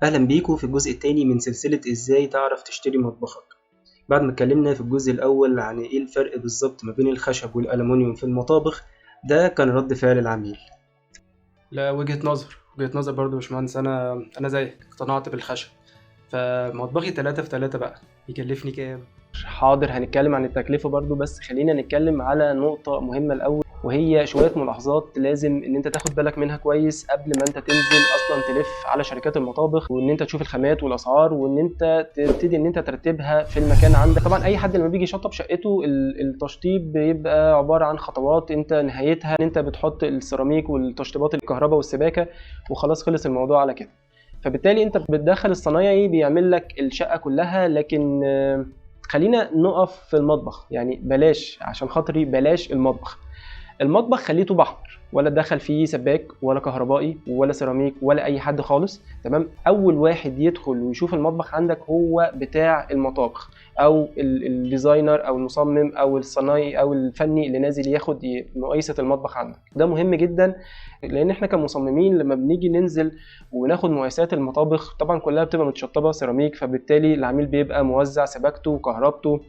أهلا بيكم في الجزء التاني من سلسلة إزاي تعرف تشتري مطبخك. بعد ما اتكلمنا في الجزء الأول عن إيه الفرق بالظبط ما بين الخشب والألمونيوم في المطابخ، ده كان رد فعل العميل. لا، وجهة نظر برضو يا باشمهندس. انا زيك اقتنعت بالخشب، فمطبخي 3 في 3 بقى يكلفني كام؟ حاضر، هنتكلم عن التكلفة برضو، بس خلينا نتكلم على نقطة مهمة الأول، وهي شوية ملاحظات لازم إن أنت تاخد بالك منها كويس قبل ما أنت تنزل أصلا تلف على شركات المطابخ، وإن أنت تشوف الخامات والأسعار، وإن أنت تبتدي إن أنت ترتبها في المكان عندك. طبعا أي حد لما بيجي يشطب شقته، التشطيب بيبقى عبارة عن خطوات أنت نهايتها إن أنت بتحط السيراميك والتشطيبات الكهرباء والسباكة، وخلاص خلص الموضوع على كده. فبالتالي أنت بتدخل الصنايعي بيعمل لك الشقة كلها، لكن خلينا نقف في المطبخ. يعني بلاش، عشان خاطري بلاش المطبخ خليه طوب احمر، ولا دخل فيه سباك ولا كهربائي ولا سيراميك ولا اي حد خالص. تمام، اول واحد يدخل ويشوف المطبخ عندك هو بتاع المطابخ، او الديزاينر او المصمم او الصنايعي او الفني اللي نازل ياخد مقايسه المطبخ عندك. ده مهم جدا، لان احنا كمصممين لما بنيجي ننزل وناخد مقايسات المطابخ طبعا كلها بتبقى متشطبه سيراميك، فبالتالي العميل بيبقى موزع سباكته وكهربته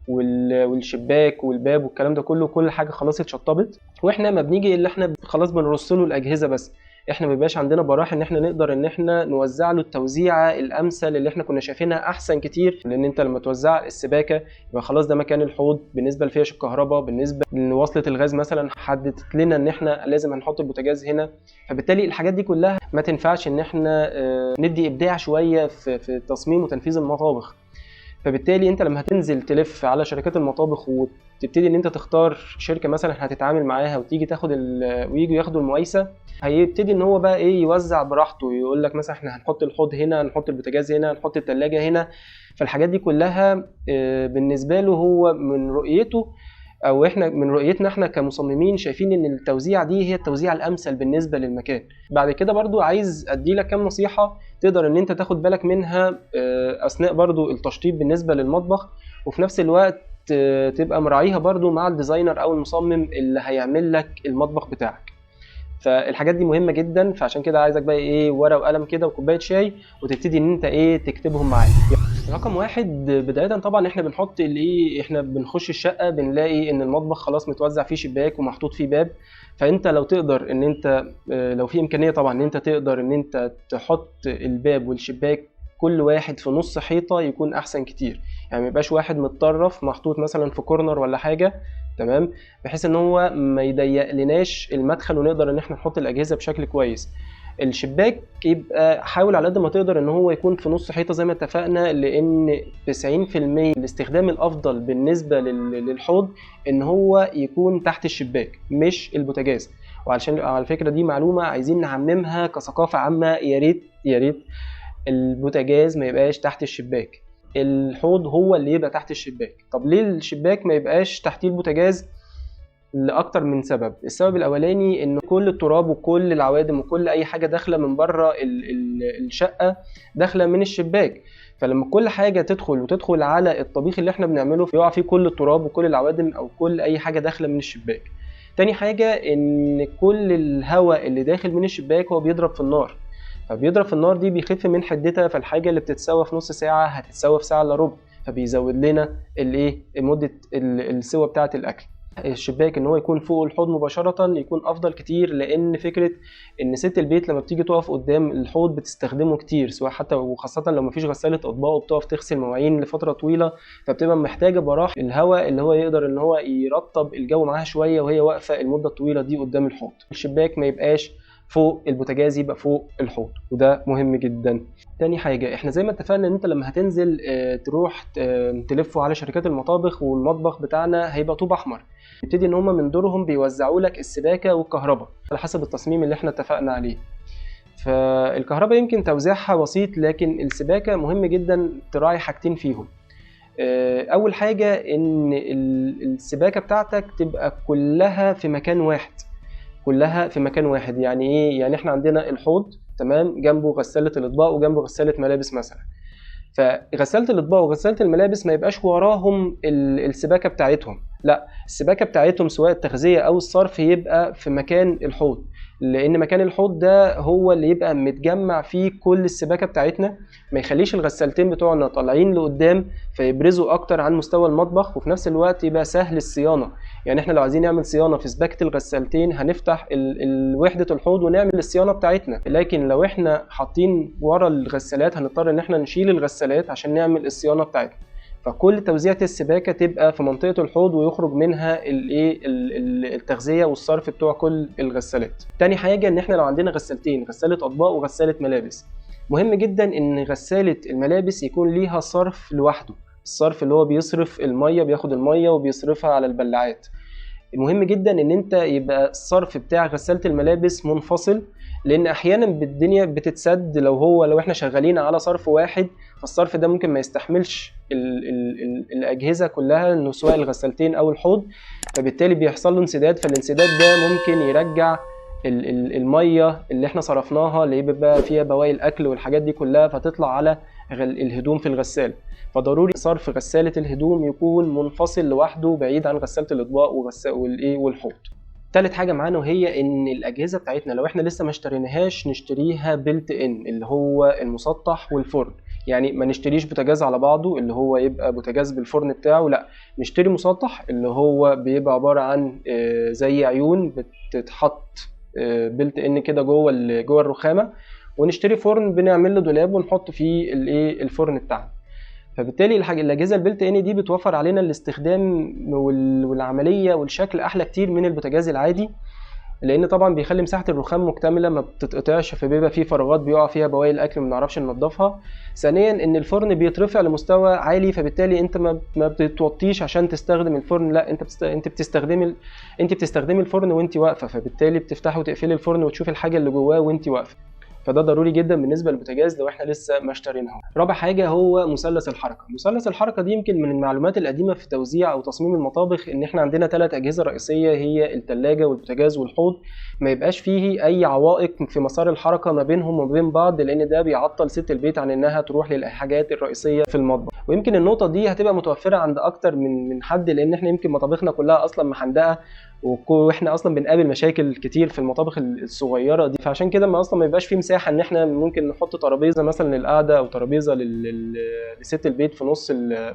والشباك والباب والكلام ده كله، كل حاجه خلاص اتشطبت. واحنا ما بنيجي اللي احنا خلاص بنرص له الاجهزه بس، احنا ما بيبقاش عندنا براح ان احنا نقدر ان احنا نوزع له التوزيعه الامثل اللي احنا كنا شايفينها احسن كتير. لان انت لما توزع السباكه يبقى خلاص ده مكان الحوض، بالنسبه لفيش الكهرباء، بالنسبه لوصله الغاز مثلا حددت لنا ان احنا لازم هنحط البوتاجاز هنا. فبالتالي الحاجات دي كلها ما تنفعش ان احنا ندي ابداع شويه في تصميم وتنفيذ المطابخ. فبالتالي انت لما هتنزل تلف على شركات المطابخ وتبتدي ان انت تختار شركه مثلا هتتعامل معاها وتيجي تاخد ويجوا ياخدوا المقايسه، هيبتدي ان هو بقى ايه يوزع براحته، يقول لك مثلا احنا هنحط الحوض هنا، هنحط البوتاجاز هنا، هنحط الثلاجه هنا. فالحاجات دي كلها بالنسبه له هو من رؤيته، او احنا من رؤيتنا احنا كمصممين شايفين ان التوزيعه دي هي التوزيعه الامثل بالنسبه للمكان. بعد كده برضو عايز ادي لك كام نصيحه تقدر ان انت تاخد بالك منها اثناء برضو التشطيب بالنسبه للمطبخ، وفي نفس الوقت تبقى مراعيها برضو مع الديزاينر او المصمم اللي هيعمل لك المطبخ بتاعك. فالحاجات دي مهمه جدا، فعشان كده عايزك بقى ايه ورقه وقلم كده وكوبايه شاي، وتبتدي ان انت ايه تكتبهم معايا. رقم واحد، بداية طبعا احنا بنحط الايه، احنا بنخش الشقة بنلاقي ان المطبخ خلاص متوزع فيه شباك ومحطوط فيه باب. فانت لو تقدر ان انت لو في امكانية طبعا ان انت تقدر ان انت تحط الباب والشباك كل واحد في نص حيطة يكون احسن كتير. يعني ميبقاش واحد متطرف محطوط مثلا في كورنر ولا حاجة، تمام، بحيث ان هو ما يضيق لناش المدخل ونقدر ان احنا نحط الاجهزة بشكل كويس. الشباك يبقى حاول على قد ما تقدر ان هو يكون في نص حيطه زي ما اتفقنا، لان 90% الاستخدام الافضل بالنسبه للحوض ان هو يكون تحت الشباك مش البوتاجاز. وعلشان على فكره دي معلومه عايزين نعممها كثقافه عامه، يا ريت البوتاجاز ما يبقاش تحت الشباك، الحوض هو اللي يبقى تحت الشباك. طب ليه الشباك ما يبقاش تحتيه البوتاجاز؟ لأكتر من سبب. السبب الأولاني إن كل التراب وكل العوادم وكل أي حاجة داخلة من بره الشقة داخلة من الشباك، فلما كل حاجة تدخل على الطبيخ اللي احنا بنعمله يقع فيه كل التراب وكل العوادم أو كل أي حاجة داخلة من الشباك. تاني حاجة إن كل الهواء اللي داخل من الشباك هو بيضرب في النار، فبيضرب في النار دي بيخف من حدتها، فالحاجة اللي بتتسوى في نص ساعة هتتسوى في ساعة إلا ربع، فبيزود لنا الايه مدة السوى بتاعة الأكل. الشباك ان هو يكون فوق الحوض مباشرة يكون افضل كتير، لان فكرة ان ست البيت لما بتيجي تقف قدام الحوض بتستخدمه كتير، سواء حتى وخاصة لو مفيش غسالة اطباق وبتقف تغسل مواعين لفترة طويلة، فبتبقى محتاجة براح الهواء اللي هو يقدر ان هو يرطب الجو معاها شوية وهي واقفة المدة الطويلة دي قدام الحوض. الشباك ما يبقاش فوق البوتاجاز، يبقى فوق الحوض، وده مهم جدا. تاني حاجة، احنا زي ما اتفقنا ان انت لما هتنزل تروح تلفوا على شركات المطابخ، والمطبخ بتاعنا هيبقى طوب احمر، يبتدي ان هم من دورهم بيوزعوا لك السباكة والكهرباء على حسب التصميم اللي احنا اتفقنا عليه. فالكهرباء يمكن توزيعها بسيط، لكن السباكة مهم جدا تراعي حاجتين فيهم. اول حاجة ان السباكة بتاعتك تبقى كلها في مكان واحد، كلها في مكان واحد. يعني ايه؟ يعني احنا عندنا الحوض، تمام، جنبه غسالة الاطباق وجنبه غسالة ملابس مثلا، فغسالة الاطباق وغسالة الملابس ما يبقاش وراهم السباكة بتاعتهم، لا، السباكة بتاعتهم سواء التغذية او الصرف يبقى في مكان الحوض. لان مكان الحوض ده هو اللي يبقى متجمع فيه كل السباكه بتاعتنا، ما يخليش الغسالتين بتوعنا طالعين لقدام فيبرزوا اكتر عن مستوى المطبخ، وفي نفس الوقت يبقى سهل الصيانه. يعني احنا لو عايزين نعمل صيانه في سباكه الغسالتين هنفتح وحده الحوض ونعمل الصيانه بتاعتنا، لكن لو احنا حاطين ورا الغسالات هنضطر ان احنا نشيل الغسالات عشان نعمل الصيانه بتاعتنا. فكل توزيعة السباكة تبقى في منطقة الحوض ويخرج منها التغذية والصرف بتوع كل الغسالات. تاني حاجة ان احنا لو عندنا غسالتين، غسالة اطباق وغسالة ملابس، مهم جدا ان غسالة الملابس يكون ليها صرف لوحده، الصرف اللي هو بيصرف المية، بياخد المية وبيصرفها على البلاعات. مهم جدا ان انت يبقى الصرف بتاع غسالة الملابس منفصل، لان احيانا بالدنيا بتتسد لو احنا شغالين على صرف واحد، فالصرف ده ممكن ما يستحملش الاجهزه كلها، انه سواء الغسالتين او الحوض، فبالتالي بيحصل له انسداد، فالانسداد ده ممكن يرجع الميه اللي احنا صرفناها اللي بيبقى فيها بواقي الاكل والحاجات دي كلها فتطلع على الهدوم في الغساله. فضروري صرف غساله الهدوم يكون منفصل لوحده بعيد عن غساله الاطباق والحوض. تالت حاجه معانا وهي ان الاجهزه بتاعتنا لو احنا لسه ما اشتريناهاش نشتريها بيلت ان، اللي هو المسطح والفرن. يعني ما نشتريش بوتاجاز على بعضه اللي هو يبقى بوتاجاز بالفرن بتاعه، لا نشتري مسطح اللي هو بيبقى عباره عن زي عيون بتتحط بيلت ان كده جوه الرخامه، ونشتري فرن بنعمل له دولاب ونحط فيه الفرن بتاعنا. فبالتالي الاجهزه البيلت ان دي بتوفر علينا الاستخدام والعمليه والشكل احلى كتير من البوتاجاز العادي، لان طبعا بيخلي مساحه الرخام مكتمله ما بتتقطعش، فبيبقى فيه فراغات بيقع فيها بواقي الاكل ما بنعرفش ننضفها. ثانيا ان الفرن بيترفع لمستوى عالي، فبالتالي انت ما بتتوطيش عشان تستخدم الفرن، لا انت بتستخدمي الفرن وانت واقفه، فبالتالي بتفتحي وتقفلي الفرن وتشوفي الحاجه اللي جواه وانت واقفه. فده ضروري جدا بالنسبه للبوتاجاز لو احنا لسه ما اشتريناه. رابع حاجه هو مثلث الحركه. مثلث الحركه دي يمكن من المعلومات القديمه في توزيع او تصميم المطابخ، ان احنا عندنا 3 اجهزه رئيسيه هي الثلاجه والبوتاجاز والحوض، ما يبقاش فيه اي عوائق في مسار الحركه ما بينهم وما بين بعض، لان ده بيعطل ست البيت عن انها تروح للحاجات الرئيسيه في المطبخ. ويمكن النقطه دي هتبقى متوفره عند اكتر من حد، لان احنا يمكن مطابخنا كلها اصلا محندقه، واحنا اصلا بنقابل مشاكل كتير في المطابخ الصغيره دي، فعشان كده ما يبقاش في مساحه ان احنا ممكن نحط ترابيزه مثلا للقعده او ترابيزه لست البيت في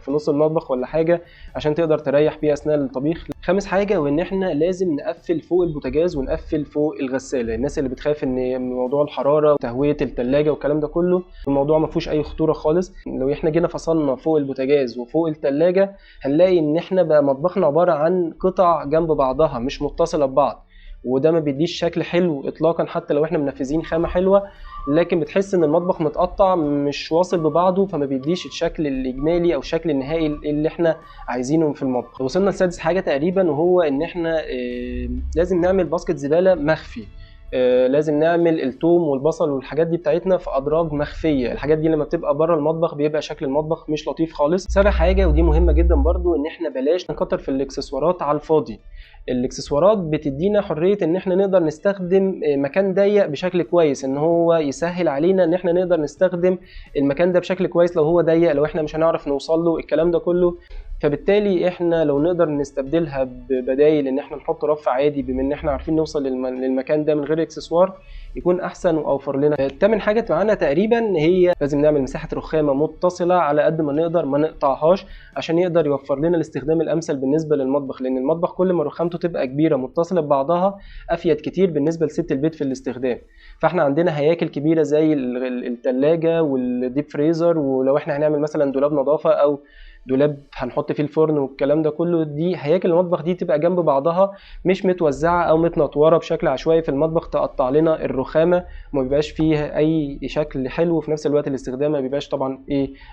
نص المطبخ ولا حاجه عشان تقدر تريح بيها اثناء الطبيخ. خامس حاجه وان احنا لازم نقفل فوق البوتاجاز ونقفل فوق الغساله. الناس اللي بتخاف ان موضوع الحراره وتهويه الثلاجه والكلام ده كله، الموضوع ما فيهوش اي خطوره خالص. لو احنا جينا فصلنا فوق البوتاجاز وفوق الثلاجه هنلاقي ان احنا بقى مطبخنا عباره عن قطع جنب بعضها مش متصله ببعض، وده ما بيديش شكل حلو اطلاقا. حتى لو احنا منفذين خامه حلوه، لكن بتحس ان المطبخ متقطع مش واصل ببعضه، فما بيديش الشكل الاجمالي او الشكل النهائي اللي احنا عايزينه في المطبخ. وصلنا لسادس حاجه تقريبا، وهو ان احنا لازم نعمل باسكت زباله مخفي. لازم نعمل الثوم والبصل والحاجات دي بتاعتنا في ادراج مخفيه. الحاجات دي لما بتبقى بره المطبخ بيبقى شكل المطبخ مش لطيف خالص. سابع حاجه ودي مهمه جدا برضو، ان احنا بلاش نكتر في الاكسسوارات على الفاضي. الاكسسوارات بتدينا حريه ان احنا نقدر نستخدم مكان ضيق بشكل كويس، ان هو يسهل علينا ان احنا نقدر نستخدم المكان ده بشكل كويس لو هو ضيق، لو احنا مش هنعرف نوصل له الكلام ده كله. فبالتالي احنا لو نقدر نستبدلها ببدايل ان احنا نحط رف عادي، بما ان احنا عارفين نوصل للمكان ده من غير اكسسوار، يكون احسن واوفر لنا. الثامن حاجه معانا تقريبا هي لازم نعمل مساحه رخامه متصله على قد ما نقدر، ما نقطعهاش، عشان يقدر يوفر لنا الاستخدام الامثل بالنسبه للمطبخ. لان المطبخ كل ما رخامته تبقى كبيره متصله ببعضها افيد كتير بالنسبه لست البيت في الاستخدام. فاحنا عندنا هياكل كبيره زي الثلاجه والديب فريزر، ولو احنا هنعمل مثلا دولاب نظافه او دولاب هنحط فيه الفرن والكلام ده كله، دي هياكل المطبخ دي تبقى جنب بعضها مش متوزعه او متنطوره بشكل عشوائي في المطبخ تقطع لنا الرخامه، وما بيبقاش فيها اي شكل حلو، وفي نفس الوقت الاستخدام ما بيبقاش طبعا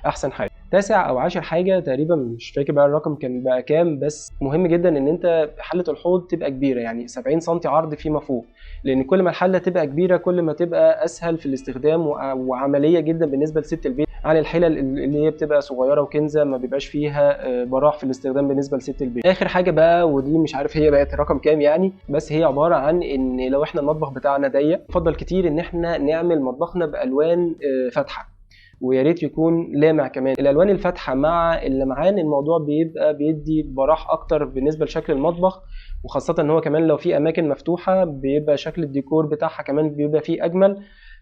احسن حاجه. تاسع او عاشر حاجه تقريبا مش فاكر بقى الرقم كان بقى كام، بس مهم جدا ان انت حله الحوض تبقى كبيره، يعني 70 سم عرض فيما فوق، لان كل ما الحله تبقى كبيره كل ما تبقى اسهل في الاستخدام وعمليه جدا بالنسبه لست البيت عن الحلل اللي هي بتبقى صغيره وكنزه ما بيبقاش فيها براح في الاستخدام بالنسبه لست البيت. اخر حاجه بقى ودي مش عارف هي بقت رقم كام يعني، بس هي عباره عن ان لو احنا المطبخ بتاعنا ضيق، يفضل كتير ان احنا نعمل مطبخنا بالوان فاتحه. ويا ريت يكون لامع كمان. الالوان الفاتحه مع اللمعان الموضوع بيبقى بيدي براح اكتر بالنسبه لشكل المطبخ، وخاصه ان هو كمان لو في اماكن مفتوحه بيبقى شكل الديكور بتاعها كمان بيبقى فيه اجمل.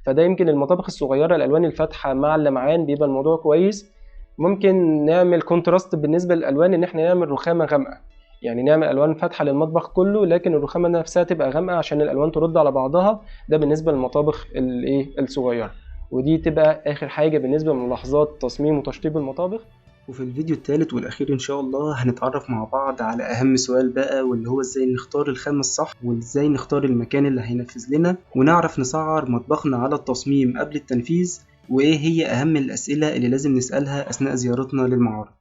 فده يمكن المطابخ الصغيره الالوان الفاتحه مع اللمعان بيبقى الموضوع كويس. ممكن نعمل كونتراست بالنسبه للالوان، ان احنا نعمل رخامه غامقه، يعني نعمل الوان فاتحه للمطبخ كله لكن الرخامه نفسها تبقى غامقه عشان الالوان ترد على بعضها. ده بالنسبه للمطابخ الصغيره. ودي تبقى اخر حاجه بالنسبه لملاحظات تصميم وتشطيب المطابخ. وفي الفيديو الثالث والأخير إن شاء الله هنتعرف مع بعض على أهم سؤال بقى، واللي هو إزاي نختار الخامة الصح، وإزاي نختار المكان اللي هينفذ لنا، ونعرف نسعر مطبخنا على التصميم قبل التنفيذ، وإيه هي أهم الأسئلة اللي لازم نسألها أثناء زيارتنا للمعارض.